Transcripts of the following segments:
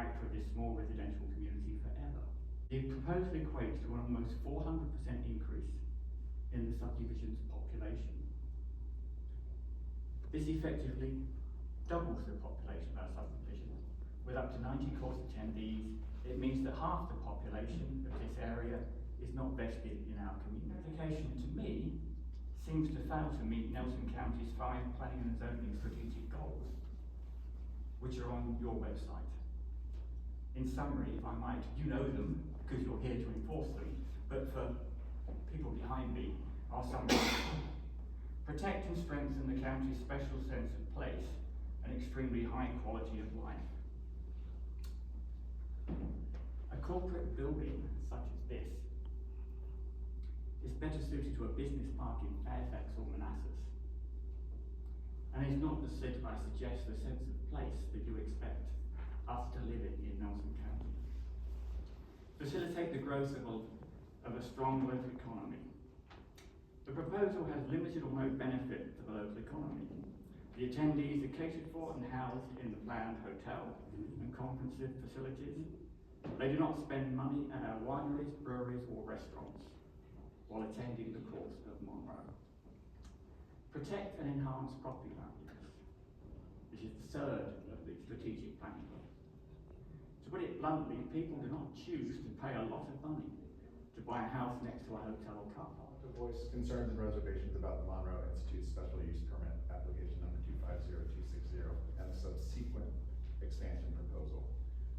character of this small residential community forever. The proposal equates to an almost 400% increase in the subdivision's population. This effectively doubles the population of our subdivision. With up to 90 course attendees, it means that half the population of this area is not vested in our community. Application to me seems to fail to meet Nelson County's 5 planning and zoning strategic goals, which are on your website. In summary, if I might, you know them because you're here to enforce them, but for people behind me, I'll summarize. Protect and strengthen the county's special sense of place and extremely high quality of life. A corporate building such as this is better suited to a business park in Fairfax or Manassas, and is not the sense the sense of place that you expect us to live in Nelson County. Facilitate the growth of a strong local economy. The proposal has limited or no benefit to the local economy. The attendees are catered for and housed in the planned hotel and conference facilities. They do not spend money at our wineries, breweries or restaurants while attending the course of Monroe. Protect and enhance property values. This is the third of the strategic planning. To put it bluntly, people do not choose to pay a lot of money to buy a house next to a hotel or car park. To voice concerns and reservations about the Monroe Institute Special Use Permit application number 250260 and the subsequent expansion proposal.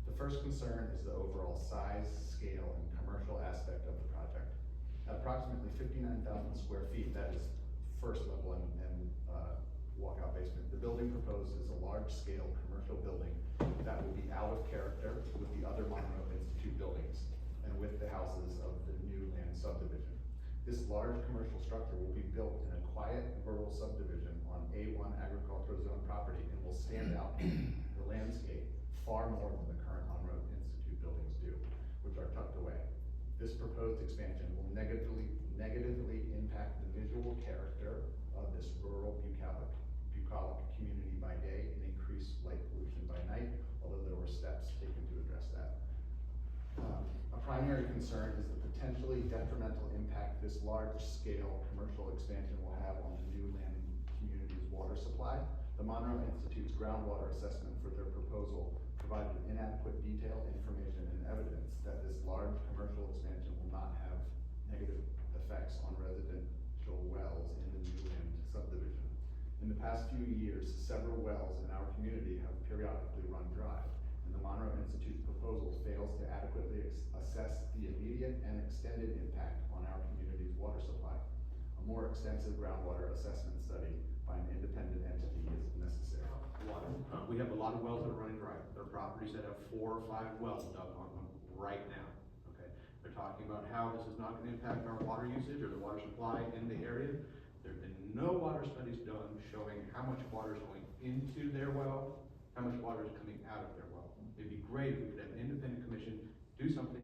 The first concern is the overall size, scale, and commercial aspect of the project. At approximately 59,000 square feet, that is first level and walkout basement, the building proposed is a large-scale commercial building that will be out of character with the other Monroe Institute buildings and with the houses of the new land subdivision. This large commercial structure will be built in a quiet rural subdivision on A1 agricultural zone property and will stand out in the landscape far more than the current Monroe Institute buildings do, which are tucked away. This proposed expansion will negatively impact the visual character of this rural bucolic community by day and increase light pollution by night, although there were steps taken to address that. A primary concern is the potentially detrimental impact this large-scale commercial expansion will have on the new land community's water supply. The Monroe Institute's groundwater assessment for their proposal provided inadequate detailed information and evidence that this large commercial expansion will not have negative effects on residential wells in the new land subdivision. In the past few years, several wells in our community have periodically run dry, and the Monroe Institute's proposal fails to adequately assess the immediate and extended impact on our community's water supply. A more extensive groundwater assessment study by an independent entity is necessary. We have a lot of wells that are running dry. There are properties that have 4 or 5 wells dug on them right now. Okay, they're talking about how this is not going to impact our water usage or the water supply in the area. There have been no water studies done showing how much water is going into their well, how much water is coming out of their well. It'd be great if we could have an independent commission do something